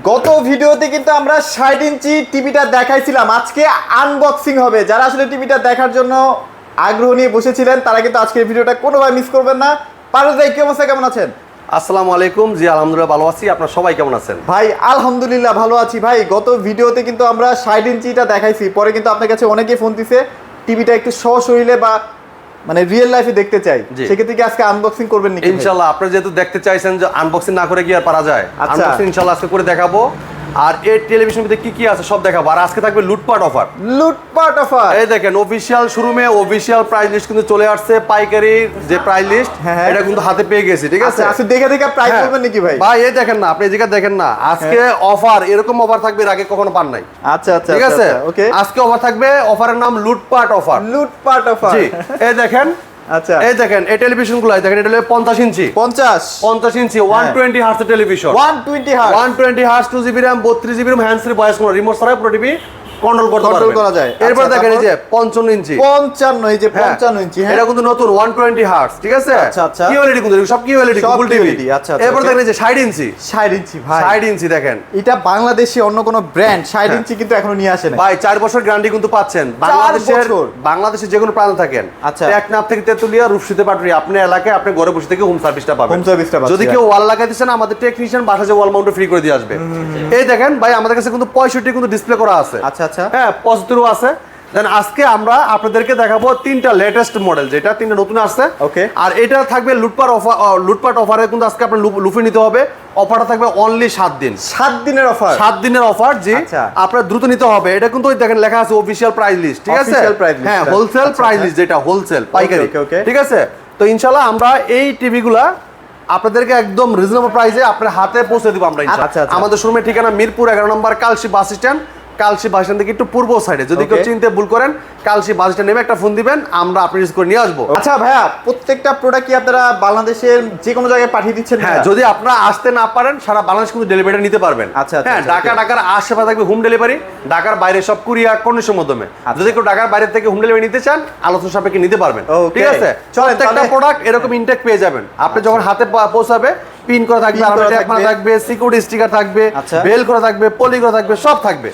গত ভিডিওতে কিন্তু আমরা 60 ইঞ্চি টিভিটা দেখাইছিলাম, আজকে আনবক্সিং হবে। যারা আসলে টিভিটা দেখার জন্য আগ্রহ নিয়ে বসেছিলেন তারা কিন্তু আজকের ভিডিওটা কোনোভাবে মিস করবেন না। পারভেজ ভাই কি অবস্থা, কেমন আছেন? আসসালামু আলাইকুম। জি আলহামদুলিল্লাহ ভালো আছি, আপনারা সবাই কেমন আছেন? ভাই আলহামদুলিল্লাহ ভালো আছি। ভাই গত ভিডিওতে কিন্তু আমরা 60 ইঞ্চিটা দেখাইছি, পরে কিন্তু আপনার কাছে অনেকেই ফোন দিছে টিভিটা একটু সশরীরে বা মানে রিয়েল লাইফে দেখতে চাই, সেক্ষেত্রে কি আজকে আনবক্সিং করবেন নাকি? ইনশাআল্লাহ, আপনারা যেহেতু দেখতে চাইছেন যে আনবক্সিং না করে কি আর পারা যায়, আনবক্সিং ইনশাআল্লাহ আজকে করে দেখাবো। আর এই টেলিভিশন ভিতরে কি কি আছে সব দেখাবো। আর আজকে থাকবে লুটপাট অফার। লুটপাট অফার, এই দেখেন অফিশিয়াল শোরুমে অফিশিয়াল প্রাইস লিস্ট কিন্তু চলে আসছে। পাইকারি যে প্রাইস লিস্ট এটা কিন্তু হাতে পেয়ে গেছি, ঠিক আছে? আচ্ছা দেখে দেখে প্রাইস বলবেন নাকি ভাই? ভাই এই দেখেন না, আপনি এই জায়গা দেখেন না, আজকে অফার, এরকম অফার থাকবে এর আগে কখনো পান নাই। আচ্ছা আচ্ছা ঠিক আছে, ওকে। আজকে অফার থাকবে, অফারের নাম লুটপাট অফার। লুটপাট অফার, জি এই দেখেন। আচ্ছা এই দেখেন এই টেলিভিশনগুলো দেখেন, এটা হলো 50 ইঞ্চি 50 ইঞ্চি 120 hertz television. 120 hertz 120 hertz 2GB RAM 32GB RAM hand free voice কোনো রিমোট ছাড়া পুরো টিভি কন্ট্রোল করা যায়। এরপর দেখেন এই যে 55 ইঞ্চি 55, এই যে 55 ইঞ্চি, এটা কিন্তু নতুন 120 হার্টজ, ঠিক আছে? আচ্ছা আচ্ছা, কিউএলইডি কিন্তু সব কিউএলইডি ফুল টিভি। আচ্ছা এরপর দেখেন এই যে 60 ইঞ্চি 60 ইঞ্চি ভাই, 60 ইঞ্চি দেখেন, এটা বাংলাদেশে অন্য কোনো ব্র্যান্ড 60 ইঞ্চি কিন্তু এখনো নিয়ে আসে না ভাই। 4 বছর গ্যারান্টি কিন্তু পাচ্ছেন বাংলাদেশের যে কোনো প্রান্তে থাকেন। আচ্ছা, টেকনাফ থেকে তেতুলিয়া রূপসীতে পাটুরি আপনার এলাকায় আপনি ঘরে বসে থেকে হোম সার্ভিসটা পাবেন। যদি কেউ ওয়াল লাগাই দিচ্ছেন, আমাদের টেকনিশিয়ান বাসা যে ওয়াল মাউন্ট ফ্রি করে দিয়ে আসবে। এই দেখেন ভাই, আমাদের কাছে কিন্তু 65 কিন্তু ডিসপ্লে করা আছে। আচ্ছা আচ্ছা, হ্যাঁ 75 আছে। দেন আজকে আমরা আপনাদেরকে দেখাবো তিনটা লেটেস্ট মডেল, যেটা তিনটা নতুন আসছে। ওকে, আর এটা থাকবে লুটপাট অফারে কিন্তু আজকে আপনার লুফে নিতে হবে। অফারটা থাকবে অনলি 7 দিন, 7 দিনের অফার, 7 দিনের অফার। জি আচ্ছা, আপনারা দ্রুত নিতে হবে। এটা কিন্তু ওই দেখেন লেখা আছে অফিশিয়াল প্রাইস লিস্ট, ঠিক আছে? হ্যাঁ হোলসেল প্রাইস লিস্ট, যেটা হোলসেল পাইকারি, ঠিক আছে? তো ইনশাআল্লাহ আমরা এই টিভিগুলা আপনাদেরকে একদম রিজনেবল প্রাইসে আপনার হাতে পৌঁছে দিব আমরা ইনশাআল্লাহ। আমাদের শোরুমের ঠিকানা মিরপুর 11 নম্বর Kalshi bus stand. Kalshi bus stand থেকে একটু পূর্ব সাইডে, যদি কেউ চিনতে ভুল করেন কালশি বাস স্ট্যান্ড নেমে একটা ফোন দিবেন, আমরা আপনি রিসিভ করে নিয়ে আসবো। আচ্ছা ভাইয়া, প্রত্যেকটা প্রোডাক্ট কি আপনারা বাংলাদেশের যে কোনো জায়গায় পাঠিয়ে দিচ্ছেন? হ্যাঁ, যদি আপনারা আসতে না পারেন সারা বাংলাদেশ কিন্তু ডেলিভারি নিতে পারবেন। আচ্ছা হ্যাঁ, ঢাকার আশেপাশে থাকবে হোম ডেলিভারি, ঢাকার বাইরে সব কুরিয়ার কন্ডিশনের মাধ্যমে। যদি কেউ ঢাকার বাইরে থেকে হোম ডেলিভারি নিতে চান, আলোচনা সাপেক্ষে নিতে পারবেন, ঠিক আছে? প্রত্যেকটা প্রোডাক্ট এরকম ইনটেক পেয়ে যাবেন। আপনি যখন হাতে পৌঁছাবে পিন করা থাকবে, থাকবে সিকিউরিটি স্টিকার থাকবে, বেল করা থাকবে, পলি করা থাকবে, সব থাকবে।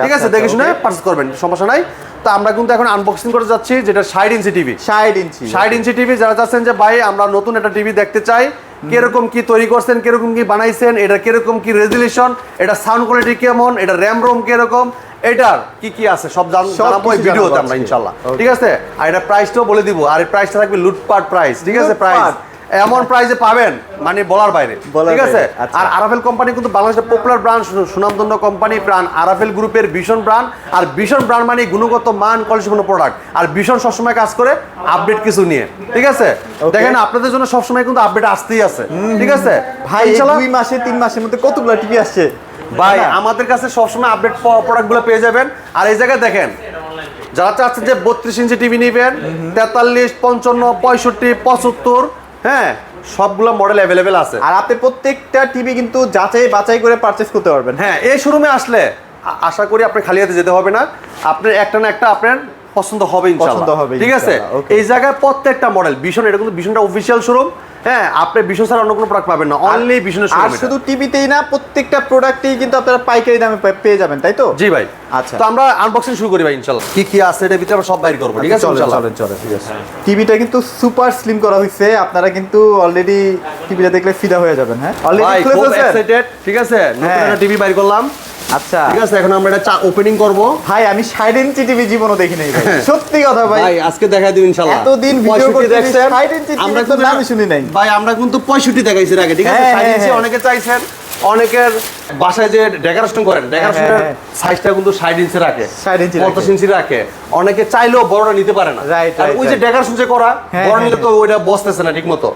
ঠিক আছে, দেখে শুনে পারচেজ করবেন, সমস্যা নাই। তো আমরা কিন্তু এখন আনবক্সিং করে যাচ্ছি, যেটা 60 ইঞ্চি টিভি। 60 ইঞ্চি টিভি যারা চাচ্ছেন যে ভাই আমরা নতুন একটা টিভি দেখতে চাই, কিরকম কি তৈরি করছেন, কিরকম কি বানাইছেন, এটা কিরকম কি রেজুলেশন, এটা সাউন্ড কোয়ালিটি কেমন, এটা র্যাম রোম কিরকম, এটার কি কি আছে সব জানাবো এই ভিডিওতে আমরা ইনশাআল্লাহ, ঠিক আছে? আর এটা প্রাইসটাও বলে দিব। আর এই প্রাইসটা থাকবে লুটপাট প্রাইস, ঠিক আছে? প্রাইস এমন প্রাইসে পাবেন মানে বলার বাইরে, ঠিক আছে? আর আরাফেল কোম্পানি কিন্তু বাংলাদেশের পপুলার ব্র্যান্ড, সুনামধন্য কোম্পানি ব্র্যান্ড, আরাফেল গ্রুপের ভীষণ ব্র্যান্ড। আর ভীষণ ব্র্যান্ড মানে গুণগত মান, কোয়ালিটিপূর্ণ প্রোডাক্ট। আর ভীষণ সবসময় কাজ করে আপডেট কিছু নিয়ে, ঠিক আছে? দেখেন আপনাদের জন্য সবসময় কিন্তু আপডেট আসতেই আছে, ঠিক আছে ভাই? 2 মাসে 3 মাসের মধ্যে কতগুলো টিভি আসছে ভাই, আমাদের কাছে সবসময় আপডেট প্রোডাক্টগুলো পেয়ে যাবেন। আর এই জায়গায় দেখেন, যারা চাচ্ছেন যে 32 ইঞ্চি টিভি নেবেন, 43, 55, 65, 75, হ্যাঁ সবগুলো মডেল অ্যাভেলেবেল আছে। আর আপনি প্রত্যেকটা টিভি কিন্তু যাচাই বাছাই করে পারচেজ করতে পারবেন। হ্যাঁ, এই শোরুমে আসলে আশা করি আপনি খালি হাতে যেতে হবে না, আপনার একটা না একটা আপনার পছন্দ হবে ইনশাআল্লাহ, ঠিক আছে? এই জায়গায় প্রত্যেকটা মডেল ভীষণ, এটা কিন্তু ভীষণটা অফিশিয়াল শোরুম। হ্যাঁ, আপনি ভীষণ ছাড়া অন্য কোনো প্রোডাক্ট পাবেন না, অনলি ভীষণের শোরুম। আর শুধু টিভিতেই না, প্রত্যেকটা প্রোডাক্টেই কিন্তু আপনারা পাইকারি দামে পেয়ে যাবেন, তাই তো? জি ভাই। আচ্ছা, তো আমরা আনবক্সিং শুরু করি ভাই ইনশাআল্লাহ। কি কি আছে এর ভিতরে আমরা সব বাইর করব, ঠিক আছে? চলেন ঠিক আছে। টিভিটা কিন্তু সুপার স্লিম করা হয়েছে, আপনারা কিন্তু অলরেডি টিভিটা দেখলে ফিদা হয়ে যাবেন। হ্যাঁ, অলরেডি খুব এক্সাইটেড, ঠিক আছে? নতুন একটা টিভি বাইর করলাম। আচ্ছা ঠিক আছে, এখন আমরা এটা ওপেনিং করব। ভাই আমি 60 ইঞ্চি টিভি জীবনও দেখি নাই ভাই, সত্যি কথা ভাই। ভাই আজকে দেখাই দিই ইনশাআল্লাহ। এতদিন ভিডিও করতে দেখছেন 60 ইঞ্চি আমরা তো নামই শুনি নাই ভাই। আমরা কিন্তু 65 দেখাইছি আগে, ঠিক আছে? 60 ইঞ্চি অনেকে চাইছেন, অনেকের বাসায় যে ডেকোরেশন করেন, ডেকোরেশনের সাইজটা কিন্তু 60 ইঞ্চি রাখে, 50 ইঞ্চি রাখে। অনেকে চাইলেও বড়টা নিতে পারে না, আর ওই যে ডেকোরেশন যে করা বড় নিলে তো ওইটা বসতেছে না ঠিকমতো।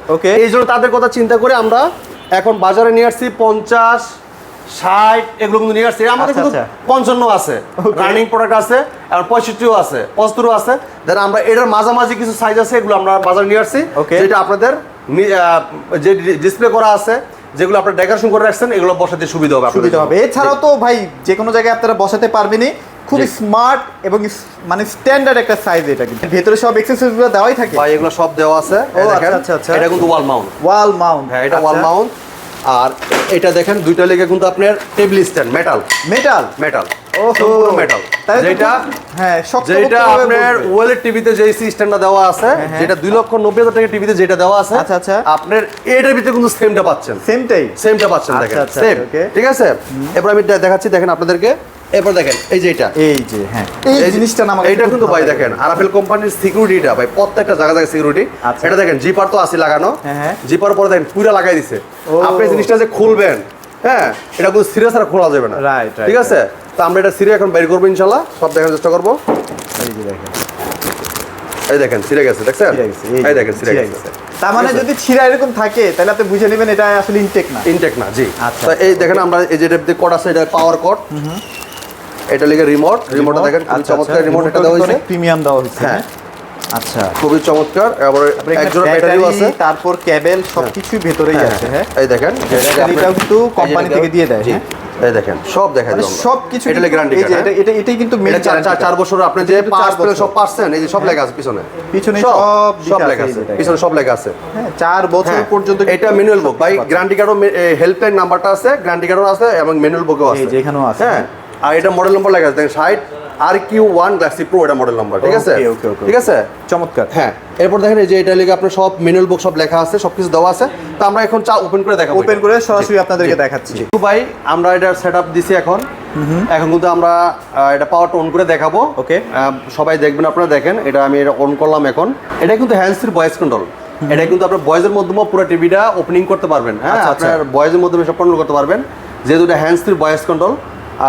এই জন্য তাদের কথা চিন্তা করে আমরা এখন বাজারে নিয়ে আসছি 50, 60 এগুলো কিন্তু নিয়ে আসছে। আমাদের কিন্তু 55 আছে, রানিং প্রোডাক্ট আছে, আর 65 আছে, 75 আছে। দেন আমরা এটার মাঝামাঝি কিছু সাইজ আছে, এগুলো আমরা বাজারে নিয়ে আসছি, যেটা আপনাদের যে ডিসপ্লে করা আছে, যেগুলো আপনারা ডেকোরেশন করে রাখছেন, এগুলো বসাতে সুবিধা হবে। এছাড়াও তো ভাই যে কোনো জায়গায় আপনারা বসাতে পারবেনই, খুব স্মার্ট এবং মানে স্ট্যান্ডার্ড একটা সাইজ। এটা কিন্তু ভেতরে সব অ্যাকসেসরিজগুলো দেওয়াই থাকে ভাই, এগুলো সব দেওয়া আছে। আচ্ছা, এটা কিন্তু ওয়াল মাউন্ট। হ্যাঁ, এটা ওয়াল মাউন্ট। আর এটা দেখেন দুইটা লেগে কিন্তু আপনার table stand metal metal metal ওহো মেটাল তাহলে তো যেটা হ্যাঁ শক্ত যেটা করতে হবে আপনার বলবে। ওয়েলের টিভিতে যে স্ট্যান্ডটা দেওয়া আছে হ্যাঁ। যেটা 2,90,000 টাকা টিভিতে যেটা দেওয়া আছে আচ্ছা, আচ্ছা। আপনার এটার ভিতরে কিন্তু সেমটা পাচ্ছেন সেমটাই সেমটা পাচ্ছেন আচ্ছা, দেখেন আচ্ছা, সেম okay. ঠিক আছে এরপর আমি দেখাচ্ছি দেখেন আপনাদেরকে এরপর দেখেন এই যে এটা এই যে হ্যাঁ এই জিনিসটা না আমার এটা কিন্তু ভাই দেখেন আরাফেল কোম্পানির সিকিউরিটিটা ভাই প্রত্যেকটা জায়গা জায়গায় সিকিউরিটি আচ্ছা। এটা দেখেন জিপার তো আছে লাগানো হ্যাঁ, হ্যাঁ। জিপার পরে দেখেন পুরা লাগাই দিছে ও। আপনি এই জিনিসটা যে খুলবেন হ্যাঁ এটা কোনো সিরিয়াস আর খোলা যাবে না Right, right, ঠিক আছে তো আমরা এটা সিরিয়া এখন বের করবো ইনশাল্লাহ সব দেখার চেষ্টা করবো এই যে দেখেন এই দেখেন সিরে গেছে দেখছেন ছিঁড়ে গেছে, এই দেখেন সিরে ছিঁড়ে গেছে তার মানে যদি ছিঁড়া এরকম থাকে তাহলে আপনি বুঝে নেবেন এটা আসলে ইনটেক না ইনটেক না জি আচ্ছা, তো এই দেখেন আমরা এই যে কোড আছে এটা পাওয়ার কোড এটা লিখে রিমোটটা দেখেন খুবই আচ্ছা, চমৎকার আচ্ছা, রিমোট এটা রিমোটটা দেওয়া কিন্তু হয়েছে অনেক প্রিমিয়াম দেওয়া হয়েছে হ্যাঁ। আচ্ছা খুবই চমৎকার এবার একজোড়া ব্যাটারিও আছে তারপর কেবল সবকিছুই ভেতরেই আছে হ্যাঁ এই দেখেন ব্যাটারিটাও কিন্তু কোম্পানি থেকে দিয়ে দেয় হ্যাঁ এই দেখেন সব দেখাই মানে দিলাম সবকিছু এটা গ্যারান্টি এই যে এটাই কিন্তু মেইন এটা 4 বছর আপনি যে কিন্তু 5 4 পেলে বছর। সব পাচ্ছেন এই যে সব লেখা আছে পিছনে পিছনে সব সব লেখা লেখা আছে আছে পিছনে সব লেখা আছে হ্যাঁ 4 বছর হ্যাঁ, পর্যন্ত এটা ম্যানুয়াল বুক ভাই গ্যারান্টি কার্ডও হেল্পলাইন নাম্বারটা আছে গ্যারান্টি কার্ডও আছে এবং ম্যানুয়াল বুকও আছে এই যে এখানেও আছে। হ্যাঁ আর এটা মডেল নম্বর লেখা আছে দেখেন 60 RQ1 Galaxy Pro এটা মডেল নাম্বার ঠিক আছে Okay, okay, okay. ঠিক আছে চমৎকার হ্যাঁ এরপর দেখেন এই যে এটা লিখে আপনার সব ম্যানুয়াল বুক সব লেখা আছে সবকিছু দেওয়া আছে তো আমরা এখন ওপেন করে দেখাবো ওপেন করে সরাসরি আপনাদেরকে দেখাচ্ছি তো ভাই আমরা এটার সেটআপ দিছি এখন এখন কিন্তু আমরা এটা পাওয়ারটা অন করে দেখাবো Okay. সবাই দেখবেন আপনারা দেখেন এটা আমি এটা অন করলাম এখন এটা কিন্তু হ্যান্ডস ফ্রি ভয়েস কন্ট্রোল এটা কিন্তু আপনার ভয়েসের মাধ্যমে পুরো টিভিটা ওপেনিং করতে পারবেন হ্যাঁ আচ্ছা, আচ্ছা। আপনার ভয়েসের মাধ্যমে সব কন্ট্রোল করতে পারবেন যেহেতু এটা হ্যান্ডস ফ্রি ভয়েস কন্ট্রোল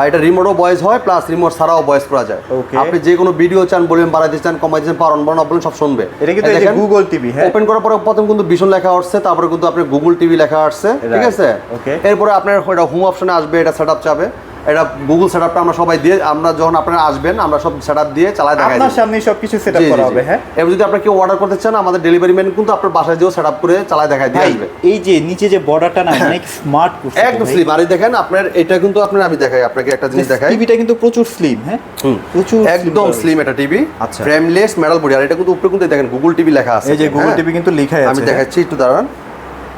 এটা রিমোটও ভয়েস হয় প্লাস রিমোট ছাড়াও ভয়েস করা যায় Okay. আপনি যে কোনো ভিডিও চান ভলিউম বাড়াইতে চান কমাইতে চান পাওয়ার অন বাড়ানো বলেন সব শুনবে এটা কিন্তু এই যে গুগল টিভি হ্যাঁ ওপেন করার পরে প্রথম কিন্তু ভীষণ লেখা আসছে তারপরে কিন্তু আপনার গুগল টিভি লেখা আসছে ঠিক Right. আছে Okay. এরপরে আপনার এটা হোম অপশনে আসবে এটা সেটআপ চাবে এটা গুগল সেটআপটা আমরা সবাই দিয়ে আমরা যখন আপনারা আসবেন আমরা সব সেটআপ দিয়ে চালায় দেখাই আপনার সামনে সবকিছু সেটআপ করা হবে হ্যাঁ এবার যদি আপনি কেউ অর্ডার করতে চান আমাদের ডেলিভারি ম্যান কিন্তু আপনার বাসায় যেও সেটআপ করে চালায় দেখাই দিয়ে ভাই আসবে এই যে নিচে যে বর্ডারটা না অনেক স্মার্ট করছে একদম স্লিম আর এই দেখেন আপনার এটা কিন্তু আপনার আমি দেখাই আপনাকে একটা জিনিস দেখাই টিভিটা কিন্তু প্রচুর স্লিম হ্যাঁ প্রচুর একদম স্লিম এটা টিভি আচ্ছা। ফ্রেমলেস মেটাল বডি আর এটা কিন্তু উপরে কিন্তু দেখেন গুগল টিভি লেখা আছে এই যে গুগল হ্যাঁ? টিভি কিন্তু লেখাই আছে আমি দেখাচ্ছি একটু দাঁড়ান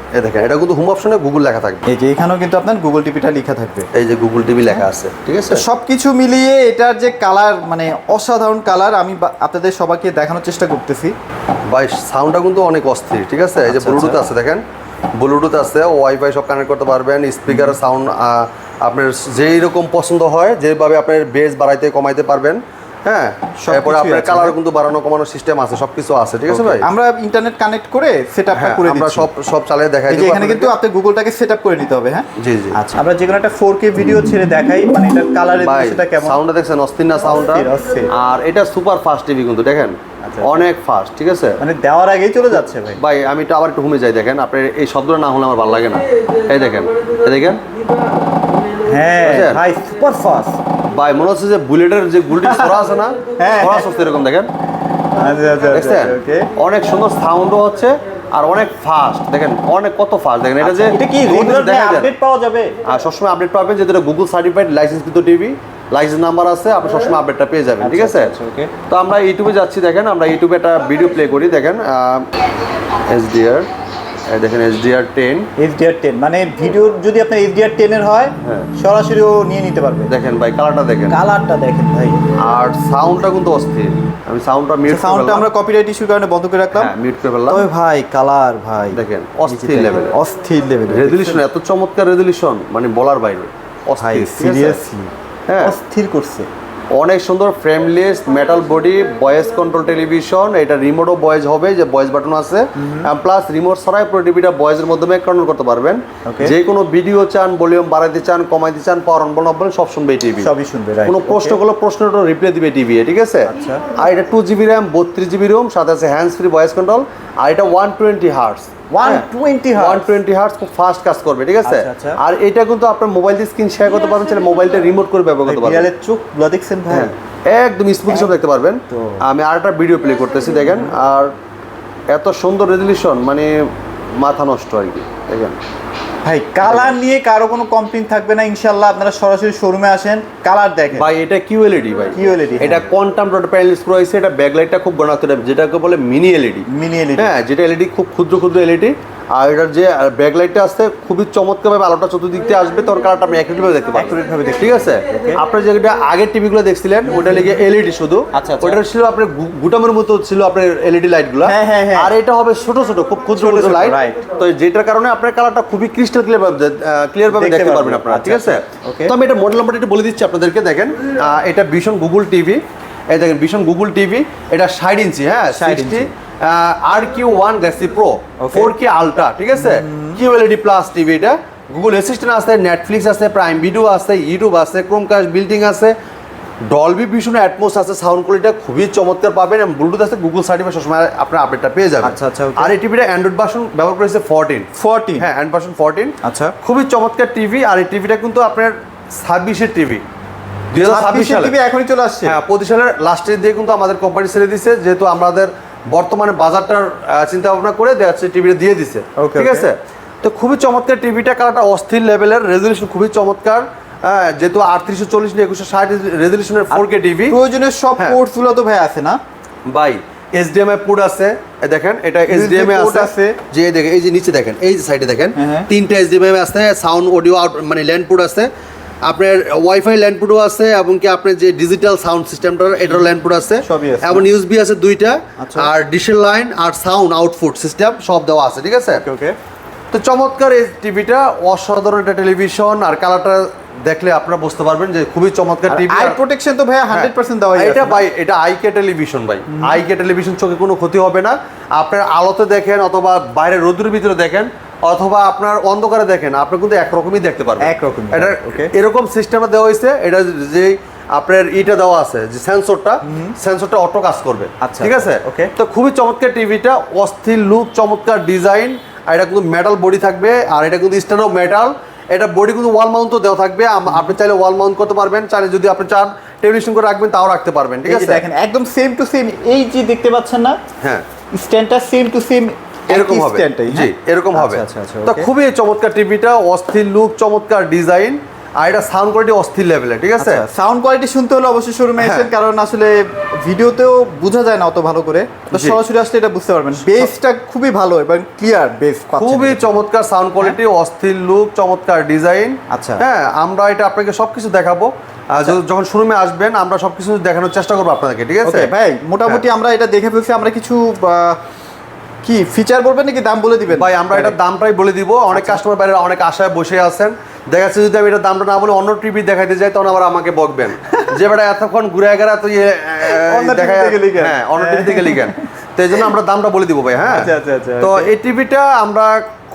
এই দেখেন এটা কিন্তু হোম অপশনে গুগল লেখা থাকবে এই যে এখানেও কিন্তু আপনার গুগল টিভিটা লেখা থাকবে এই যে গুগল টিভি লেখা আছে ঠিক আছে তো সবকিছু মিলিয়ে এটার যে কালার মানে অসাধারণ কালার আমি আপনাদের সবাইকে দেখানোর চেষ্টা করতেছি ভাই সাউন্ডটা কিন্তু অনেক অস্থির ঠিক আছে এই যে আচ্ছা, ব্লুটুথ আচ্ছা। আছে দেখেন ব্লুটুথ আছে ওয়াইফাই সব কানেক্ট করতে পারবেন স্পিকার সাউন্ড আপনার যেই রকম পছন্দ হয় যেভাবে আপনার বেস বাড়াইতে কমাইতে পারবেন হ্যাঁ সবকিছুই এরপরে আপনার আছে, কালার হ্যাঁ? কিন্তু বাড়ানো কমানোর সিস্টেম আছে সবকিছু আছে ঠিক আছে ভাই আমরা ইন্টারনেট কানেক্ট করে সেটআপটা হ্যাঁ করে আমরা দিচ্ছি সব চালিয়ে দেখাই এই যে দেবো এখানে কিন্তু আপনি গুগলটাকে সেটআপ করে নিতে হবে হ্যাঁ জি জি আচ্ছা আমরা যে কোনো একটা 4K ভিডিও ছেড়ে দেখাই মানে এটার কালারের ভাই সেটা কেমন সাউন্ডটা দেখছেন অস্থির না সাউন্ডটা অস্থির, অস্থির। আর এটা সুপার ফাস্ট টিভি কিন্তু দেখেন আচ্ছা। অনেক ফাস্ট ঠিক আছে মানে দেওয়ার আগেই চলে যাচ্ছে ভাই ভাই আমি তো আবার একটু ঘুমে যাই দেখেন আপনার এই শব্দটা না হলে আমার ভালো লাগে না এই দেখেন এই দেখেন হ্যাঁ বুঝছেন? ভাই সুপার ফাস্ট ভাই মনে হচ্ছে যে বুলেটের যে গুলটি ছড়া আছে না হ্যাঁ। ছড়া সস্তি এরকম দেখেন আচ্ছা আচ্ছা দেখছেন ওকে অনেক সুন্দর সাউন্ডও হচ্ছে আর অনেক ফাস্ট দেখেন অনেক কত ফাস্ট দেখেন এটা যে এটা কি রেগুলার আপডেট পাওয়া যাবে আর সবসময় আপডেট পাবেন যেটা গুগল সার্টিফাইড লাইসেন্সকৃত টিভি লাইসেন্স নাম্বার আছে আপনি সবসময় আপডেটটা পেয়ে যাবেন ঠিক আছে আচ্ছা, ওকে তো আমরা ইউটিউবে যাচ্ছি দেখেন আমরা ইউটিউবে একটা ভিডিও প্লে করি দেখেন HDR দেখেন HDR10 HDR10 মানে ভিডিও যদি আপনার HDR10 এর হয় হ্যাঁ। সরাসরি ও নিয়ে নিতে পারবে দেখেন ভাই কালারটা দেখেন কালারটা দেখেন ভাই আর সাউন্ডটা কিন্তু অস্থির আমি সাউন্ডটা মিউট সাউন্ডটা আমরা কপিরাইট ইস্যুর কারণে বন্ধ করে রাখলাম মিউট করে ফেললাম তবে ভাই কালার ভাই দেখেন অস্থির লেভেল অস্থির লেভেল রেজলিউশন এত চমৎকার রেজলিউশন মানে বলার বাইরে ভাই অস্থির ঠিক আছে? সিরিয়াসলি হ্যাঁ অস্থির করছে অনেক সুন্দর frameless metal body voice control television এটা রিমোটও ভয়েস হবে যে ভয়েস বাটন আছে প্লাস রিমোট ছাড়াই পুরো টিভিটা ভয়েসের মাধ্যমে কন্ট্রোল করতে পারবেন Okay. যে কোনো ভিডিও চান ভলিউম বাড়াইতে চান কমাইতে চান পাওয়ার অন বলবেন সব শুনবে টিভি সবই শুনবে রাইট কোনো প্রশ্ন করলে প্রশ্নটা রিপ্লাই দিবে টিভি ঠিক আছে আচ্ছা। আর এটা 2GB র্যাম 32GB রোম সাথে আছে হ্যান্ডস ফ্রি ভয়েস কন্ট্রোল আর এটা 120 হার্টজ 120 হার্টজ 120 হার্টজ খুব ফাস্ট কাজ করবে ঠিক আছে আচ্ছা, আচ্ছা। আর এটা কিন্তু আপনার মোবাইল দিয়ে স্ক্রিন শেয়ার করতে পারবেন চাইলে মোবাইলটা রিমোট করে ব্যবহার করতে পারবেন বিড়ালের চোখ গুলো দেখছেন ভাই হ্যাঁ একদম স্মুথ সব দেখতে পারবেন তো- আমি আরেকটা ভিডিও প্লে করতেছি দেখেন আর এত সুন্দর রেজলিউশন মানে মাথা নষ্ট আর কি দেখেন ভাই কালার নিয়ে কারো কোনো কমপ্লেইন থাকবে না ইনশাআল্লাহ আপনারা সরাসরি শোরুমে আসেন কালার দেখেন ভাই এটা QLED ভাই QLED, এটা কোয়ান্টাম ডট প্যানেল স্ক্রু আছে এটা ব্যাকলাইটটা খুব গণাত্মক যেটাকে বলে মিনি এলইডি মিনি এলইডি হ্যাঁ যেটা এলইডি খুব ক্ষুদ্র ক্ষুদ্র এলইডি আর এটার যে ব্যাকলাইটটা আছে খুবই চমৎকারভাবে আলোটা চতুর্দিক দিয়ে আসবে, তোর কালারটা আপনি অ্যাকুরেটভাবে দেখতে পাবেন। Accurate-ভাবে দেখতে ঠিক আছে। আপনার যেটা আগের টিভিগুলো দেখছিলেন ওটা লেগে এলইডি শুধু, আচ্ছা, আচ্ছা। ওটা ছিল আপনার গুটামের মতো ছিল আপনার এলইডি লাইটগুলো। হ্যাঁ, হ্যাঁ, হ্যাঁ। আর এটা হবে ছোট ছোট খুব ক্ষুদ্র ছোট ক্ষুদ্র ছোট, লাইট, right. তো যেটার কারণে আপনার কালারটা খুবই ক্রিস্টাল ক্লিয়ার ভাবে দেখতে দেখতে পারবেন পারবেন। আপনারা। আচ্ছা, ঠিক আছে। okay. তো আমি এটা মডেল নাম্বারটা একটু বলে দিচ্ছি আপনাদেরকে। দেখেন এটা ভীষণ গুগল টিভি, এই দেখেন ভীষণ গুগল টিভি, এটা 60 ইঞ্চি, হ্যাঁ 60 60 RQ1 Galaxy Pro Okay. 4K ultra. ঠিক আছে। QLED প্লাস টিভি, এটা গুগল অ্যাসিস্ট্যান্ট আছে, নেটফ্লিক্স আছে, প্রাইম ভিডিও আছে, ইউটিউব আছে, ক্রোমকাস্ট বিল্ডিং আছে, ডলবি ভিশন অ্যাটমোস আছে, সাউন্ড কোয়ালিটি খুবই চমৎকার পাবেন, এবং ব্লুটুথ আছে, গুগল সার্টিফাইড সবসময় আপনার আপডেটটা পেয়ে যাবেন। আচ্ছা, আচ্ছা, okay. আর এই টিভিটা অ্যান্ড্রয়েড ভার্সন ব্যবহার করেছে 14। হ্যাঁ অ্যান্ড্রয়েড ভার্সন 14। আচ্ছা। খুবই চমৎকার টিভি। আর এই টিভিটা কিন্তু আপনার 26-এর টিভি, 2026 সালে। টিভি এখনই চলে আসছে। হ্যাঁ 25 সালের লাস্টের দিয়ে কিন্তু আমাদের কোম্পানি ছেড়ে দিছে, যেহেতু আমাদের বর্তমানে বাজারটার চিন্তা ভাবনা করে দেওয়া হচ্ছে টিভিটা দিয়ে দিছে। Okay, ঠিক okay. আছে। তো খুবই চমৎকার টিভিটা, কালারটা অস্থির লেভেলের, রেজলিউশন খুবই চমৎকার। যেহেতু 3840 2160 রেজলিউশনের 4K টিভি, প্রয়োজনীয় সব হ্যাঁ। পোর্টস গুলো তো ভাই আছে না ভাই HDMI পোর্ট আছে, দেখেন এটা HDMI পোর্ট আছে, আছে। যে দেখেন এই যে নিচে দেখেন, এই যে সাইডে দেখেন হ্যাঁ। 3টা HDMI আছে, সাউন্ড অডিও আউট মানে ল্যান্ড পোর্ট আছে, আপনার ওয়াইফাই ল্যান্ড পোর্টও আছে, এবং কি আপনার যে ডিজিটাল সাউন্ড সিস্টেমটা এটার ল্যান্ড পোর্ট আছে, সবই আছে। এবং ইউএসবি আছে 2টা, আচ্ছা। আর ডিশের লাইন আর সাউন্ড আউটপুট সিস্টেম সব দেওয়া আছে। ঠিক আছে। ওকে। তো চমৎকার এই টিভিটা, অসাধারণ একটা টেলিভিশন, আর কালারটা দেখলে আপনারা বুঝতে পারবেন যে খুবই চমৎকার টিভি। আই প্রোটেকশন তো ভাই 100% দেওয়া এটা ভাই এটা আইকে টেলিভিশন ভাই, আইকে টেলিভিশন, চোখে কোনো ক্ষতি হবে না। আপনার আলোতে দেখেন অথবা বাইরে রোদের ভিতরে দেখেন অথবা আপনার অন্ধকারে দেখেন, আপনি কিন্তু একরকমই দেখতে পারবেন। একরকমই, এটা okay. এরকম সিস্টেমটা দেওয়া হয়েছে, এটা যে আপনার ইটা দেওয়া আছে যে সেন্সরটা অটো কাজ করবে। আচ্ছা, ঠিক আছে। okay. তো খুবই চমৎকার টিভিটা, অস্থির লুক, চমৎকার ডিজাইন, আর এটা কিন্তু মেটাল বডি থাকবে, আর এটা কিন্তু স্ট্যান্ড মেটাল, এটা বডি কিন্তু ওয়াল মাউন্টও দেওয়া থাকবে, আপনি চাইলে ওয়াল মাউন্ট করতে পারবেন, চাইলে যদি আপনি চান টেলিভিশন করে রাখবেন তাও রাখতে পারবেন। ঠিক এই যে আছে। দেখেন একদম সেম টু সেম, এই যে দেখতে পাচ্ছেন না হ্যাঁ স্ট্যান্ডটা সেম টু সেম এরকম হবে, জি এরকম হবে। আচ্ছা, তো okay. খুবই চমৎকার টিভিটা, অস্থির লুক, চমৎকার ডিজাইন, আর এটা সাউন্ড কোয়ালিটি অস্থির লেভেলে। ঠিক আছে। সাউন্ড কোয়ালিটি শুনতে হলে অবশ্যই শোরুমে হ্যাঁ। আসেন, কারণ আসলে ভিডিওতেও বোঝা যায় না অত ভালো করে, তো জি। সরাসরি আসলে এটা বুঝতে পারবেন। বেসটা খুবই ভালো এবং ক্লিয়ার বেস পাচ্ছেন। খুবই চমৎকার সাউন্ড কোয়ালিটি, অস্থির লুক, চমৎকার ডিজাইন। আচ্ছা। হ্যাঁ আমরা এটা আপনাকে সবকিছু দেখাবো, যখন শোরুমে আসবেন আমরা সবকিছু দেখানোর চেষ্টা করবো আপনাদেরকে। ঠিক আছে ওকে ভাই, মোটামুটি আমরা এটা দেখে ফেলছি, আমরা কিছু কি ফিচার বলবেন নাকি দাম বলে দিবেন? ভাই আমরা এটার দামটাই বলে দিব, অনেক কাস্টমার বাইরে অনেক আশায় বসে আছেন, দেখা যাচ্ছে যদি আমি এটার দামটা না বলে অন্য টিভি দেখাইতে যাই তখন আবার আমাকে বকবেন যে বেটা এতক্ষণ ঘুরে গেরা তো অন্য দেখা TV থেকে লিখেন। হ্যাঁ অন্য টিভি থেকে লিখেন। তো এই জন্য আমরা দামটা বলে দিব ভাই। হ্যাঁ আচ্ছা, আচ্ছা, আচ্ছা, তো okay. এই টিভিটা আমরা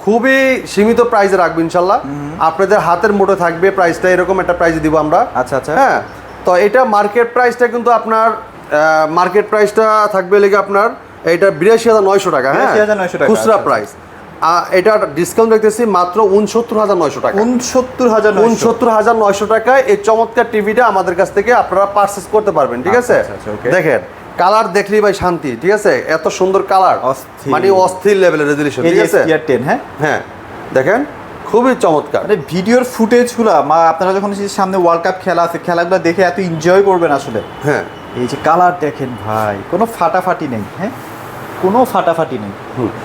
খুবই সীমিত প্রাইসে রাখবো ইনশাল্লাহ, আপনাদের হাতের মুঠো থাকবে প্রাইসটা, এরকম একটা প্রাইসে দিব আমরা। আচ্ছা, আচ্ছা। হ্যাঁ তো এটা মার্কেট প্রাইসটা কিন্তু আপনার মার্কেট প্রাইসটা থাকবে লেগে আপনার এটা 82,900 টাকা। হ্যাঁ 82,900 টাকা, খুচরা আচ্ছা, প্রাইস। এটা ডিসকাউন্ট দেখতেছি মাত্র 69,900 টাকা। 69,900 টাকায় এই চমৎকার টিভিটা আমাদের কাছ থেকে আপনারা পারচেজ করতে পারবেন। ঠিক আছে। আচ্ছা, আচ্ছা, okay. দেখেন কালার দেখলেই ভাই শান্তি। ঠিক আছে। এত সুন্দর কালার, অস্থির। মানে অস্থির লেভেলের রেজলিউশন। এই ঠিক যে আছে। XPR10, হ্যাঁ হ্যাঁ দেখেন খুবই চমৎকার। মানে ভিডিওর ফুটেজগুলো আপনারা যখন সামনে ওয়ার্ল্ড কাপ খেলা আছে, খেলাগুলো দেখে এত এনজয় করবেন আসলে। হ্যাঁ এই যে কালার দেখেন ভাই, কোনো ফাটাফাটি নেই। হ্যাঁ কোনো ফাটাফাটি নেই।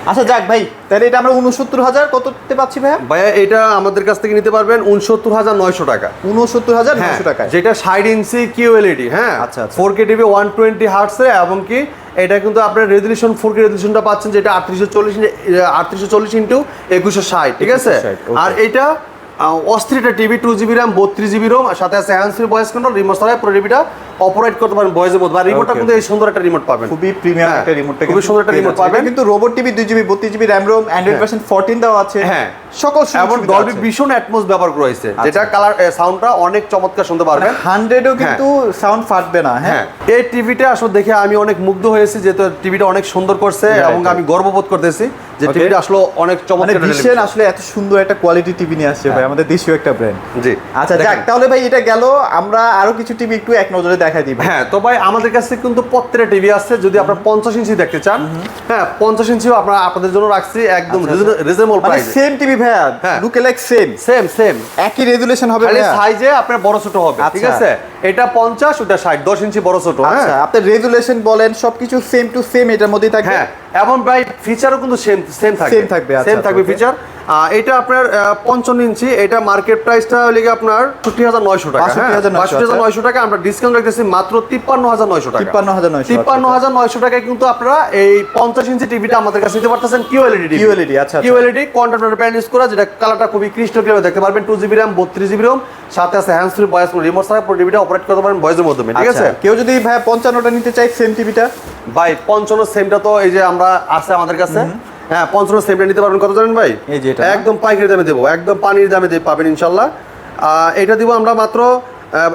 আচ্ছা যাক ভাই, তাহলে এটা আমরা 69,000 কততে পাচ্ছি ভাইয়া? ভাইয়া এটা আমাদের কাছ থেকে নিতে পারবেন 69,900 টাকা। 69,900 টাকায়। যেটা 60 ইঞ্চি QLED। হ্যাঁ আচ্ছা, আচ্ছা। 4K টিভি 120 হার্টস এর, এবং কি এটা কিন্তু আপনার রেজলিউশন 4K রেজলিউশনটা পাচ্ছেন, যেটা 3840 ইন্টু 2160। ঠিক আছে। 2160, okay. আর এটা অস্থির একটা TV, 2GB RAM 32GB ROM, আর সাথে আছে hand free voice control, remote ছাড়াই পুরো টিভিটা অপারেট করতে পারেন ভয়েসের মধ্যে। আর রিমোটটা Okay, কিন্তু এই সুন্দর একটা রিমোট পাবেন, খুবই প্রিমিয়াম হ্যাঁ, একটা রিমোটটা, খুবই সুন্দর একটা রিমোট পাবেন। কিন্তু robot TV 2GB 32GB RAM ROM, Android version 14 দেওয়া আছে। হ্যাঁ সকল এবং ডলবি ভিশন অ্যাটমস ব্যবহার করা হয়েছে, যেটা কালার সাউন্ডটা অনেক চমৎকার শুনতে পারবেন। 100ও কিন্তু সাউন্ড ফাটবে না। হ্যাঁ হ্যাঁ এই টিভিটা আসলে দেখে আমি অনেক মুগ্ধ হয়েছি, যেহেতু টিভিটা অনেক সুন্দর করছে, Right, এবং আমি গর্ববোধ করতেছি যে Okay. টিভিটা আসলে অনেক মানে চমৎকার ভিশন আসলে এত সুন্দর একটা কোয়ালিটি টিভি নিয়ে আসছে ভাই, আমাদের দেশীয় একটা ব্র্যান্ড। জি আচ্ছা যাক, তাহলে ভাই এটা গেল, আমরা আরো কিছু টিভি একটু এক নজরে দেখাই দিব। হ্যাঁ তো ভাই আমাদের কাছে কিন্তু প্রত্যেকটা টিভি আছে, যদি আপনারা 50 ইঞ্চি দেখতে চান, হ্যাঁ 50 ইঞ্চিও আমরা আপনাদের জন্য রাখছি একদম রিজনেবল মানে প্রাইসে। সেম টিভি ভাইয়া, হ্যাঁ। লুক লাইক সেম সেম একই রেজুলেশন হবে খালি ভাইয়া। সাইজে আপনার বড় ছোট হবে। ঠিক আচ্ছা। আছে। এটা 50, ওটা 60, 10 ইঞ্চি বড় ছোট। হ্যাঁ আচ্ছা, আপনার রেজুলেশন বলেন সবকিছু সেম টু সেম এটার মধ্যেই থাকবে। হ্যাঁ এবং ভাই ফিচারও কিন্তু সেম থাকবে সেম থাকবে ফিচার। এটা আপনার 55 ইঞ্চি, এটা মার্কেট প্রাইসটা হলো কি আপনার 62900 টাকা। 62900 টাকা আমরা ডিসকাউন্ট রাখতেছি মাত্র 53900 টাকা। 53900 টাকায় কিন্তু আপনারা এই 50 ইঞ্চি টিভিটা আমাদের কাছে নিতে পারতেছেন। QLED QLED quantum panel use করা, যেটা কালারটা খুবই ক্রিস্টাল ক্লিয়ার দেখতে পারবেন। 2GB RAM 32GB ROM, সাথে আছে হ্যান্ডস ফ্রি ভয়েস রিমোট ছাড়া পুরো টিভিটা অপারেট করতে পারেন ভয়েসের মাধ্যমে, ঠিক আছে? কেউ যদি ভাই 55টা নিতে চায় সেম টিভিটা, ভাই 55 সেমটা তো এই যে আমরা আছে আমাদের কাছে, হ্যাঁ 55 সেমটা নিতে পারবেন। কত জানেন ভাই? এই যে এটা একদম পাইকারি দামে দেবো, একদম পানির দামে পাবেন ইনশাল্লাহ। এটা দিব আমরা মাত্র,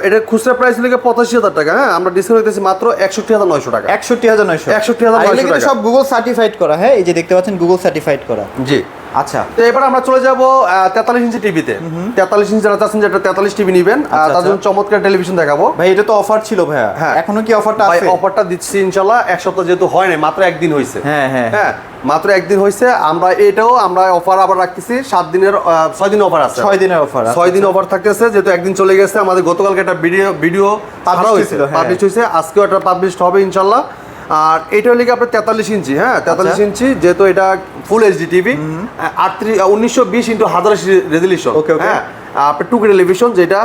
এটা খুচরা প্রাইস লিখে 85,000 টাকা। হ্যাঁ, আমরা ডিসকাউন্ট দিতেছি মাত্র 61,900 টাকা। 61,900 টাকা সব গুগল সার্টিফাইড করা। হ্যাঁ, এই যে দেখতে পাচ্ছেন গুগল সার্টিফাইড করা। জি আচ্ছা, তো এবার আমরা চলে যাব 43 ইঞ্চি টিভিতে। 43 ইঞ্চি যারা চাচ্ছেন যেটা 43 টিভি নেবেন, তার জন্য চমৎকার টেলিভিশন দেখাবো। ভাই এটা তো অফার ছিল ভাইয়া, হ্যাঁ এখনো কি অফারটা আছে? ভাই অফারটা দিচ্ছি ইনশাআল্লাহ, এক সপ্তাহ যেহেতু হয় না, মাত্র একদিন হয়েছে। হ্যাঁ মাত্র একদিন হয়েছে। আমরা এটাও আমরা অফার আবার রাখতেছি 7 দিনের 6 দিনের অফার আছে। 6 দিনের অফার, 6 দিন অফার থাকতেছে, যেহেতু একদিন চলে গেছে। আমাদের গতকালকে একটা ভিডিও পাবলিশ হয়েছে, আজকেও এটা পাবলিশ হবে ইনশাআল্লাহ। আর এটা হলে আপনার 43 ইঞ্চি, হ্যাঁ 43 ইঞ্চি, যেহেতু এটা full HD TV, 1920x1080 resolution. হ্যাঁ আপনার 2K টেলিভিশন, যেটা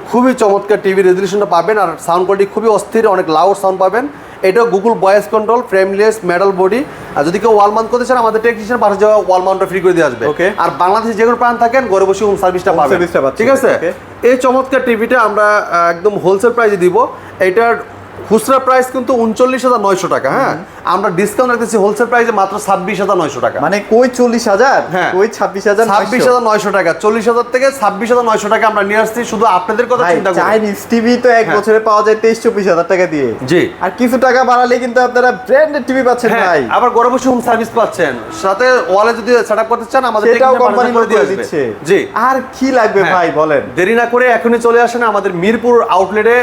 খুবই চমৎকার টিভি রেজলিউশনটা পাবেন। আর সাউন্ড কোয়ালিটি খুবই অস্থির, অনেক লাউড সাউন্ড পাবেন। এটা Google voice control, frameless metal body. আর যদি কেউ ওয়াল মাউন্ট করতে চান, আমাদের টেকনিশিয়ান পাশে যাওয়া ওয়াল মাউন্টটা ফ্রি করে দিয়ে আসবে। আর বাংলাদেশে যে কোনো প্রাণ থাকেন, ঘরে বসে হোম সার্ভিসটা পাবেন, ঠিক আছে? এই চমৎকার টিভিটা আমরা একদম হোলসেল প্রাইসে দিব। এটার খুচরা প্রাইস কিন্তু 39,900 টাকা। হ্যাঁ, আমরা ডিসকাউন্ট রাখতেছি হোলসেল প্রাইসে মাত্র 26,900 টাকা। মানে কই 40,000, হ্যাঁ কই 26,900 টাকা। 40,000 থেকে 26,900 টাকা আমরা নিয়ে আসছি। শুধু আপনাদের কথা চিন্তা করুন, চাইনিজ টিভি তো এক বছরে পাওয়া যায় 23-24,000 টাকা দিয়ে। জি, আর কিছু টাকা বাড়ালে কিন্তু আপনারা ব্র্যান্ডেড টিভি পাচ্ছেন ভাই। আবার ঘরে বসে হোম সার্ভিস পাচ্ছেন, সাথে ওয়ালে যদি সেটআপ করতে চান আমাদের সেটাও কোম্পানি করে দিয়ে দিচ্ছে। জি, আর কি লাগবে ভাই বলেন? দেরি না করে এখনই চলে আসেন আমাদের মিরপুর আউটলেটে,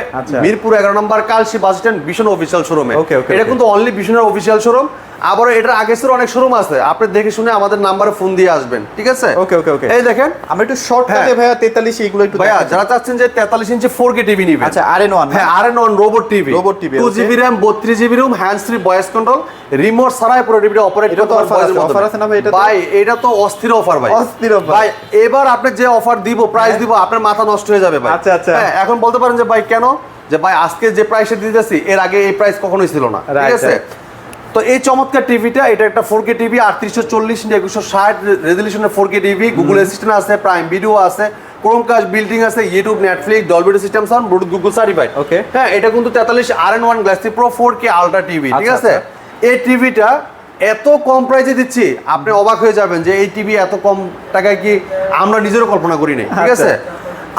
মিরপুর 11 নম্বর কালশি বাস স্ট্যান্ড ভীষণ অফিসিয়াল শোরুমে। এটা কিন্তু অনলি ভীষণের অফিসিয়াল শোরুম। আবার এটার আগে অনেক শোরুম আছে, আপনি দেখে শুনে আমাদের নাম্বারে ফোন দিয়ে আসবেন, ঠিক আছে? ওকে ওকে ওকে। এই দেখেন আমরা একটু শর্টকাটে ভাইয়া 43 এগুলো একটু ভাইয়া যারা চাচ্ছেন যে 43 ইঞ্চি 4K টিভি নেবেন। আচ্ছা, RN1, হ্যাঁ RN1 robot TV, 2GB RAM 32GB ROM, hands free voice control, remote ছাড়াই পুরো টিভিটা অপারেট করতে পারবেন। অফার আছে না ভাই? এটা ভাই এটা তো অস্থির অফার ভাই, অস্থির অফার ভাই। এবার আপনি যে অফার দিব, প্রাইস দিব, আপনার মাথা নষ্ট হয়ে যাবে ভাই। আচ্ছা আচ্ছা, হ্যাঁ, এখন বলতে পারেন যে ভাই কেন, যে ভাই আজকে যে প্রাইসে দিতেছি এর আগে এই প্রাইস কখনোই ছিল না, ঠিক আছে? তো এই চমৎকার টিভিটা, এটা একটা 4K টিভি, 3840x2160 রেজলিউশনের 4K টিভি। গুগল অ্যাসিস্ট্যান্ট আছে, প্রাইম ভিডিও আছে, ক্রোমকাস্ট বিল্ডিং আছে, YouTube, Netflix, Dolby system sound, Bluetooth Google certified. Okay, হ্যাঁ এটা কিন্তু 43 RN1 glassy pro 4K ultra TV, ঠিক আছে? এই টিভিটা এত কম প্রাইসে দিচ্ছি, আপনি অবাক হয়ে যাবেন যে এই টিভি এত কম টাকায় কি আমরা নিজেরও কল্পনা করি নাই, ঠিক আছে?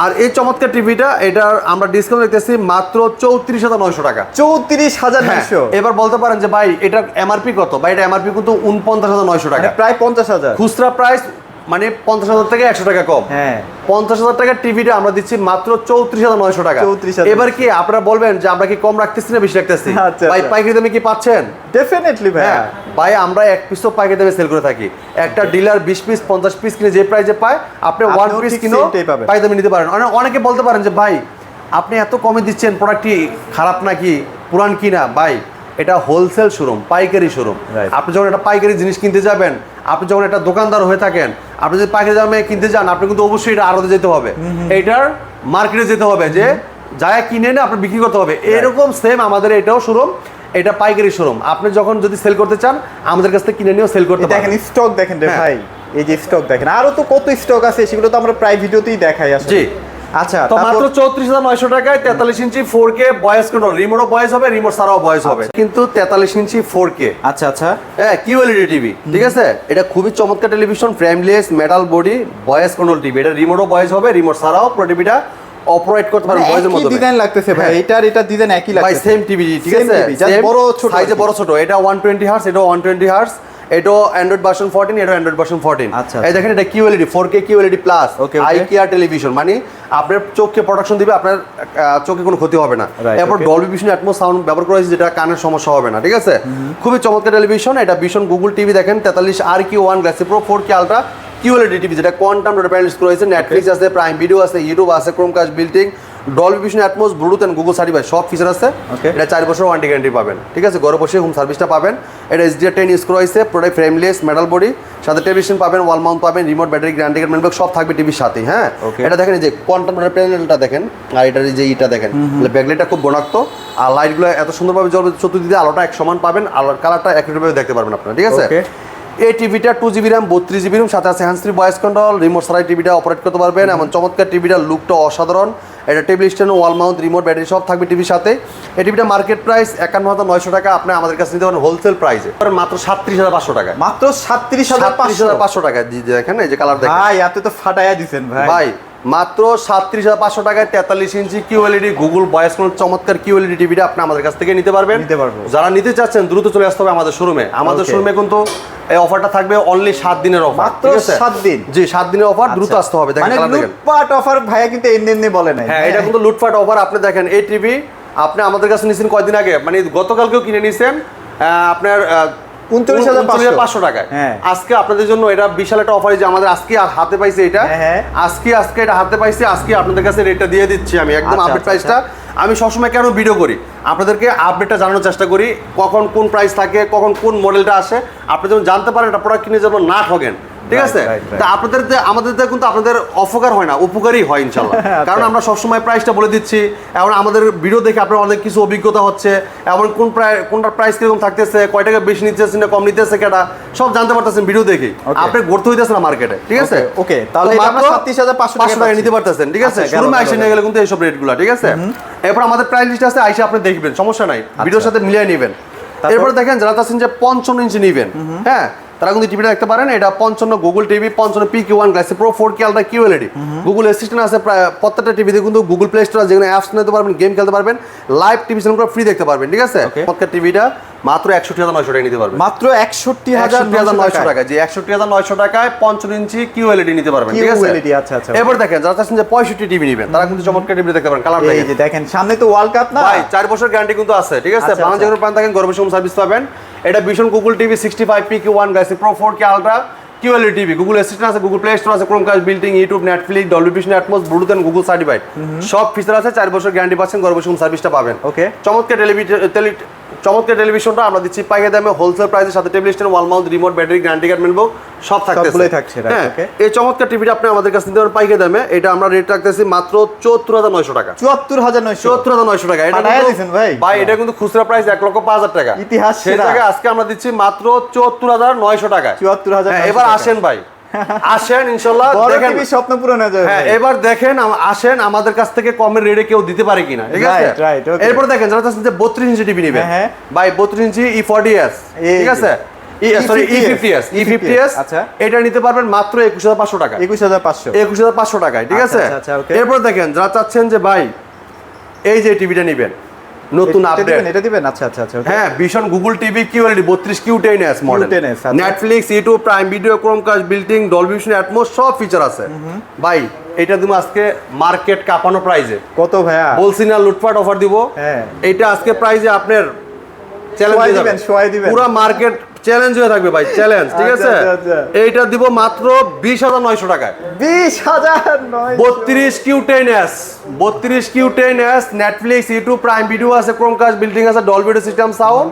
আর এই চমৎকার টিভিটা, এটার আমরা ডিসকাউন্ট দেখতেছি মাত্র 34,900 টাকা। 34,900। এবার বলতে পারেন যে ভাই এটা এমআরপি কত? ভাই এটা এমআরপি কিন্তু 49,900 টাকা, প্রায় 50,000। খুচরা প্রাইস মানে 50,000 থেকে 100 টাকা কম। হ্যাঁ, 50,000 টাকার টিভিটা আমরা দিচ্ছি মাত্র 34,900 টাকা। এবার কি আপনারা বলবেন যে আমরা কি কম রাখতেছি না বেশি রাখতেছি? ভাই পাইকারি দামে কি পাচ্ছেন? ডেফিনেটলি ভাই। ভাই আমরা এক পিস তো পাইকারি দামে সেল করে থাকি। একটা ডিলার 20 পিস 50 পিস কিনে যে প্রাইসে পায়, আপনি 1 পিস কিনো পাইকারি দামে নিতে পারেন। অনেকে বলতে পারেন যে ভাই আপনি এত কমে দিচ্ছেন, প্রোডাক্টটি খারাপ নাকি, পুরান কিনা? ভাই এটা হোলসেল শোরুম, পাইকারি শোরুম। আপনি যখন একটা পাইকারি জিনিস কিনতে যাবেন, আপনি যখন একটা দোকানদার হয়ে থাকেন, আপনি যদি পাইকারি দামে কিনতে যান, আপনি কিন্তু অবশ্যই এটা আড়তে যেতে হবে, এইটার মার্কেটে যেতে হবে, যে যারা কিনে না আপনার বিক্রি করতে হবে। এরকম সেম আমাদের এটাও শোরুম, এটা পাইকারি শোরুম। আপনি যখন যদি সেল করতে চান, আমাদের কাছ থেকে কিনে নিয়েও সেল করতে পারেন। দেখেন স্টক দেখেন রে ভাই, এই যে স্টক দেখেন, আরো তো কত স্টক আছে, সেগুলো তো আমরা প্রায় ভিডিওতেই দেখাই আসলে। জি, আচ্ছা, তো মাত্র 34,900 টাকায় 43 ইঞ্চি 4K ভয়েস কন্ট্রোল, রিমোটও ভয়েস হবে, রিমোট ছাড়াও ভয়েস হবে, কিন্তু 43 ইঞ্চি 4K। আচ্ছা আচ্ছা, হ্যাঁ কিউএলইডি টিভি, ঠিক আছে? এটা খুবই চমৎকার television, frameless metal body voice control TV. এটা রিমোটও ভয়েস হবে, রিমোট ছাড়াও পুরো টিভিটা অপারেট করতে পারবেন ভয়েসের মাধ্যমে। কি ডিজাইন লাগতেছে ভাই? এটা ডিজাইন একই লাগতেছে ভাই, সেম টিভি, ঠিক আছে? জাস্ট বড় ছোট, সাইজে বড় ছোট। এটা 120 হার্টজ, এটা 120 হার্টজ, এটা অ্যান্ড্রয়েড ভার্সন 14, এটা অ্যান্ড্রয়েড ভার্সন 14। এই দেখেন এটা কিউএলইডি 4K কিউএলইডি প্লাস আইকিয়ার টেলিভিশন, মানে আপনার চোখকে প্রোটেকশন দিবে, আপনার চোখে কোনো ক্ষতি হবে না। এরপর ডলবি ভিশন অ্যাটমস সাউন্ড ব্যবহার করা হয়েছে, যেটা কানের সমস্যা হবে না, ঠিক আছে? খুবই চমৎকার টেলিভিশন। এটা ভীষণ গুগল টিভি দেখেন 43 RQ1 glossy pro 4K ultra QLED TV, যেটা কোয়ান্টাম প্যানেল ইউজ করা হয়েছে। নেটফ্লিক্স আছে, প্রাইম ভিডিও আছে, ইউটিউব আছে, Chromecast built in, Dolby Vision Atmos Bluetooth and Google certified সব ফিচার আছে। Okay. এটা 4 বছর ওয়ারেন্টি গ্যারান্টি পাবেন, ঠিক আছে? ঘরে বসে হোম সার্ভিসটা পাবেন। এটা SDR10 ইউজ করা হয়েছে, প্রোডাক্ট ফ্রেমলেস মেটাল বডি, সাথে টেলিভিশন পাবেন, ওয়াল মাউন্ট পাবেন, রিমোট ব্যাটারি গ্যারান্টি কার্ড সব থাকবে টিভির সাথে। হ্যাঁ, Okay. এটা দেখেন এই যে কোয়ান্টাম প্যানেলটা দেখেন, আর এটার এই যে ইটা দেখেন, ব্যাকলাইটটা খুব বনাক্ত, আর লাইটগুলো এত সুন্দরভাবে জ্বলবে, চতুর্দিকে আলোটা এক সমান পাবেন, আলোর কালারটা একইভাবে দেখতে পারবেন আপনারা, ঠিক আছে? Okay. এই টিভিটা 2GB র্যাম 32GB রুম, সাথে আছে hands free voice control, remote ছাড়াই টিভিটা অপারেট করতে পারবেন। এমন চমৎকার টিভিটার লুকটা অসাধারণ। এটা table stand, wall mount, remote battery সব থাকবে টিভির সাথে। এই টিভিটা মার্কেট প্রাইস 51,900 টাকা, আপনি আমাদের কাছে নিতে পারেন হোলসেল প্রাইসে মাত্র 37,500 টাকায়। মাত্র 37,500 টাকা। জি দেখেন এই যে কালার দেখেন ভাই, এত তো ফাটাইয়া দিছেন ভাই। ভাই, মাত্র 37,500 টাকায় 43 ইঞ্চি QLED গুগল ভয়েস কন্ট্রোল চমৎকার QLED টিভিটা আপনি আমাদের কাছ থেকে নিতে পারবেন। নিতে পারবো। যারা নিতে চাচ্ছেন দ্রুত চলে আসতে হবে আমাদের শোরুমে। আমাদের Okay. শোরুমে কিন্তু এই অফারটা থাকবে অনলি 7 দিনের অফার, মাত্র 7 দিন। জি 7 দিনের অফার, দ্রুত আচ্ছা। আসতে হবে। দেখেন মানে কালার দেখেন। লুটপাট অফার ভাইয়া কিন্তু এমনি বলে নাই। হ্যাঁ, এটা কিন্তু লুটপাট অফার। আপনি দেখেন এই টিভি আপনি আমাদের কাছে নিয়েছেন কয়দিন আগে, মানে গতকালকেও কিনে নিয়েছেন আপনার 39,500 টাকায়। হ্যাঁ। আজকে আপনাদের জন্য এটা বিশাল একটা অফার, যে আমাদের আজকে হাতে পাইছে এটা। হ্যাঁ। আজকে এটা হাতে পাইছে, আজকে আপনাদের কাছে রেটটা দিয়ে দিচ্ছি আমি একদম আচ্ছা, আপডেট আচ্ছা, প্রাইসটা। আমি সবসময় কেন ভিডিও করি, আপনাদেরকে আপডেটটা জানানোর চেষ্টা করি, কখন কোন প্রাইস থাকে, কখন কোন মডেলটা আসে, আপনি যেন জানতে পারেন একটা প্রোডাক্ট কিনে যেন না ঠকেন, ঠিক আছে? Right, right, right. তা আপনাদের আমাদের কিন্তু আপনাদের অপকার হয় না, উপকারই হয় ইনশাল্লাহ। আচ্ছা। কারণ আমরা সবসময় প্রাইসটা বলে দিচ্ছি, এবং আমাদের ভিডিও দেখে আপনার অনেক কিছু অভিজ্ঞতা হচ্ছে, এবং কোনটার প্রাইস কিরকম থাকতেছে, কয় টাকা বেশি নিতেছে না কম নিতেছে কেটা, সব জানতে পারতেছেন ভিডিও দেখে। Okay. আপনি ঘুরতে হইতেছে না মার্কেটে, ঠিক আছে? ওকে, তাহলে এটা আমরা 37,500 টাকা নিতে পারতেছেন, ঠিক আছে? আচ্ছা, শোরুমে গেল, আইসে গেল। নিয়ে গেলে কিন্তু এইসব রেটগুলো, ঠিক আছে? এরপর আমাদের প্রাইস লিস্ট আছে, আইসে আপনি দেখবেন, সমস্যা নাই, ভিডিওর সাথে মিলিয়ে নেবেন। এরপর দেখেন যারা চাচ্ছেন যে 55 ইঞ্চি নেবেন, হ্যাঁ, তারা কিন্তু টিভিটা দেখতে পারেন। এটা 55 Google TV, 55 PQ1 glossy pro 4K ultra QLED, Google assistant আছে প্রায় প্রত্যেকটা টিভিতে, কিন্তু গুগল প্লে স্টোর যেখানে অ্যাপস নিতে পারবেন, গেম খেলতে পারবেন, লাইভ টিভি চ্যানেল ফ্রি দেখতে পারবেন, ঠিক আছে? Okay. প্রত্যেকটা টিভিটা মাত্র 61,900 টাকা নিতে পারবেন। মাত্র 61,900 টাকা, জি 61,900 টাকায় 55 ইঞ্চি QLED নিতে পারবেন, ঠিক আছে? QLED, আচ্ছা, আচ্ছা। এবার দেখেন যারা চাচ্ছেন যে 65 টিভি নেবেন, তারা কিন্তু চমৎকার টিভি দেখতে পারেন। কালার এই দেখেন, যে দেখেন, সামনে তো ওয়ার্ল্ড কাপ না ভাই 4 বছর গ্যারান্টি কিন্তু আছে, ঠিক আছে? আচ্ছা, বাংলা আচ্ছা। যেগুলো পান থাকেন ঘরে বসে হোম সার্ভিস পাবেন। এটা ভীষণ Google TV 65 PQ1 glossy pro 4K ultra QLED TV, Google assistant আছে, গুগল প্লে স্টোর আছে, Chromecast, built in, YouTube, Netflix, Dolby Vision Atmos, Bluetooth and Google certified সব ফিচার আছে। 4 বছর গ্যারান্টি পাচ্ছেন, ঘরে বসে হোম সার্ভিসটা পাবেন। ওকে। চমৎকার টেলিভিশনটা আমরা দিচ্ছি পাইকারি দামে হোলসেল প্রাইসের সাথে, table stand, wall mount, remote, battery guarantee card মিলবো, সব থাকতেছে। সবগুলোই থাকছে, right, হ্যাঁ, okay. এই চমৎকার টিভিটা আপনি আমাদের কাছে নিতে পারেন পাইকারি দামে। এটা আমরা রেট রাখতেছি মাত্র 74,900 টাকা। 74,900 74,900 টাকা। এটা পাঠায়া কিন্তু- দিছেন ভাই। ভাই এটা কিন্তু খুচরা প্রাইস 1,05,000 টাকা। ইতিহাস সেই সেরা। জায়গায় আজকে আমরা দিচ্ছি মাত্র 74,900 টাকায়। 74,900 হ্যাঁ, এবার টাকা। আসেন ভাই, আসেন ইনশাল্লাহ, বড় দেখেন। টিভি স্বপ্ন পূরণ হয়ে যাবে হ্যাঁ, ভাই। এবার দেখেন আসেন আমাদের কাছ থেকে কমের রেটে কেউ দিতে পারে কিনা, ঠিক আছে? Right, right, okay. এরপর দেখেন যারা চাচ্ছেন যে 32 ইঞ্চি টিভি নেবেন, হ্যাঁ। ভাই 32 ইঞ্চি E40s, এই ঠিক আছে? সরি E50s, আচ্ছা। এটা নিতে পারবেন মাত্র 21,500 টাকা। 21,500 21,500 টাকায়, ঠিক আচ্ছা, আছে? আচ্ছা, okay. এরপর দেখেন যারা চাচ্ছেন যে ভাই এই যে টিভিটা নেবেন নতুন আপডেট, এটা দিবেন, আচ্ছা আচ্ছা আচ্ছা, okay. হ্যাঁ, ভীষণ Google TV QLED 32 Q10s model, Q10s, আচ্ছা। Netflix, YouTube, prime video, Chromecast, বিল্টিং, Dolby Vision atoms সব ফিচার আছে। ভাই এটা তুমি আজকে মার্কেট কাঁপানো প্রাইজে কত ভাইয়া? বলছি না লুটপাট অফার দিব। হ্যাঁ। এটা আজকে প্রাইজে আপনার শোয়াই দিবেন, শোয়াই দিবেন। পুরো মার্কেট চ্যালেঞ্জ হয়ে থাকবে ভাই, চ্যালেঞ্জ, ঠিক আচ্ছা, আছে? আচ্ছা, আচ্ছা। এইটা দিব মাত্র 20,900 টাকায়। 20,900 32 Q10s, 32 Q10s, Netflix, YouTube, prime Video আছে, ক্রোমকাস্ট, বিল্ডিং আছে, ডলবি সিস্টেম সাউন্ড,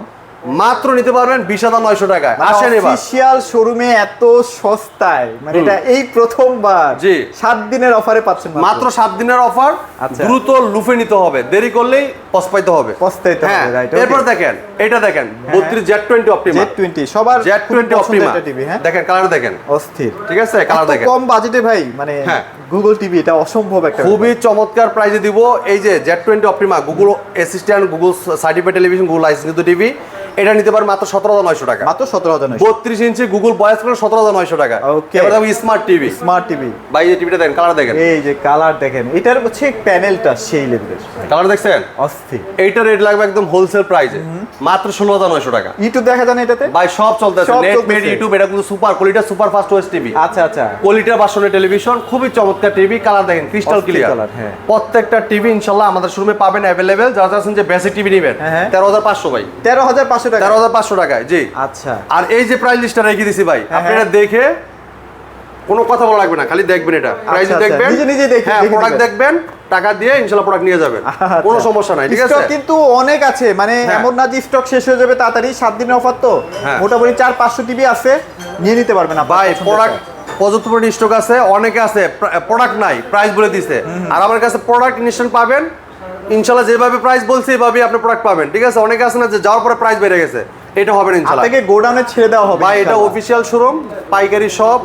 মাত্র নিতে পারবেন 20,900 টাকায়। আসেন এবার অফিশিয়াল শোরুমে এত সস্তায়, মানে এটা এই প্রথমবার। জি। 7 দিনের অফারে পাচ্ছেন মাত্র 7 দিনের অফার, আচ্ছা। দ্রুত লুফে নিতে হবে, দেরি করলেই পস্তাইতে হবে। পস্তাইতে হবে, হ্যাঁ, right, okay. এরপর দেখেন এটা দেখেন 32 Z20 অপটিমা, Z20 সবার Z20 অপটিমা টিভি, হ্যাঁ, দেখেন কালার দেখেন, অস্থির। ঠিক আছে? কালার এত দেখেন কম বাজেটে ভাই, মানে হ্যাঁ। গুগল টিভি এটা অসম্ভব একটা খুবই চমৎকার প্রাইজে দিব। এই যে Z20 Optima, Google assistant, Google certified television, Google licence TV, এটা নিতে পারেন মাত্র 17,900 টাকা। মাত্র 17,900 32 ইঞ্চি গুগল ভয়েস কন্ট্রোল 17,900 টাকা। Okay. এবার দেখো স্মার্ট টিভি, স্মার্ট টিভি। ভাই এই টিভিটা দেখেন, কালার দেখেন, এই যে কালার দেখেন, এটার হচ্ছে প্যানেলটা সেই লেভেলের, কালার দেখছেন? অস্থির। এইটা রেট লাগবে একদম হোলসেল প্রাইসে মাত্র 16,900 টাকা। ইউটিউব দেখা যায় না এটাতে? ভাই সব চলতেছে, সব নেট চলতেছে। মেড ইউটিউব, এটা কিন্তু super quality, super fast OS TV, আচ্ছা আচ্ছা, কোয়ালিটির ভার্সনের টেলিভিশন, খুবই চমৎকার টিভি। কালার দেখেন ক্রিস্টাল অস্থির ক্লিয়ার। colour, হ্যাঁ। প্রত্যেকটা টিভি ইনশাআল্লাহ আমাদের শোরুমে পাবেন अवेलेबल। যারা চাচ্ছেন যে বেসিক টিভি নেবেন, হ্যাঁ। 13,500 ভাই, 13,500 টাকা। 13,500 টাকায়, জি। আচ্ছা, আর এই যে প্রাইস লিস্টটা রেখে দিছি ভাই, হ্যাঁ, আপনারা দেখে কোনো কথা বলা লাগবে না, খালি দেখবেন, এটা প্রাইস আচ্ছা, দেখবেন, নিজে নিজে দেখে হ্যাঁ, দেখে প্রোডাক্ট নেবেন। দেখবেন, টাকা দিয়ে ইনশাআল্লাহ প্রোডাক্ট নিয়ে যাবেন, কোনো সমস্যা নাই, ঠিক আছে? স্টক কিন্তু অনেক আছে, মানে হ্যাঁ। এমন না যে স্টক শেষ হয়ে যাবে তাড়াতাড়ি, 7 দিনের অফার তো, হ্যাঁ। মোটামুটি 400-500 টিভি আছে, নিয়ে নিতে পারবেন আপনার ভাই পছন্দের প্রোডাক্ট পর্যাপ্ত পরিমাণে স্টক আছে, অনেকে আছে প্রোডাক্ট নাই, প্রাইস বলে দিছে, আর আমার কাছে প্রোডাক্ট ইনস্ট্যান্ট পাবেন ইনশাআল্লাহ, যেভাবে প্রাইস বলছি এভাবে আপনি প্রোডাক্ট পাবেন, ঠিক আছে? অনেকে আছে না যে যাওয়ার পরে প্রাইস বেড়ে গেছে, এটা হবে না ইনশাআল্লাহ। থেকে গোডাউনে ছেড়ে দেওয়া হবে ভাই এটা ইনশাআল্লাহ। অফিশিয়াল শোরুম, পাইকারি শপ,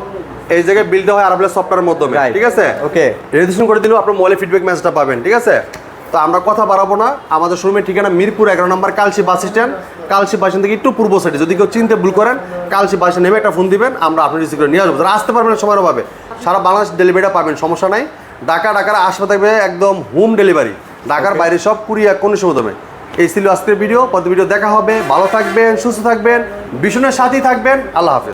এই জায়গায় বিল্ড হয় আরবেল সফটওয়্যারের মাধ্যমে, Right. ঠিক আছে? ওকে। রেজিস্ট্রেশন করে দিলেও আপনার মোবাইলে ফিডব্যাক মেসেজটা পাবেন, ঠিক আছে? তো আমরা কথা বাড়াবো না, আমাদের শোরুমের ঠিকানা মিরপুর 11 নম্বর Kalshi bus stand, Kalshi bus stand থেকে একটু পূর্ব সাইডে, যদি কেউ চিনতে ভুল করেন কালসি বাস স্ট্যান্ড নেমে একটা ফোন দিবেন, আমরা আপনি রিসিভ করে নিয়ে আসবো। যারা আসতে পারবেন সময়ের অভাবে সারা বাংলাদেশ ডেলিভারিটা পাবেন, সমস্যা নাই। ঢাকার আশপাশে থাকবে একদম হোম ডেলিভারি, ঢাকার বাইরে সব কুরিয়ার কোনো সময়। এই ছিল আজকের ভিডিও, পরবর্তী ভিডিও দেখা হবে, ভালো থাকবেন, সুস্থ থাকবেন, ভীষণের সাথেই থাকবেন, আল্লাহ হাফেজ।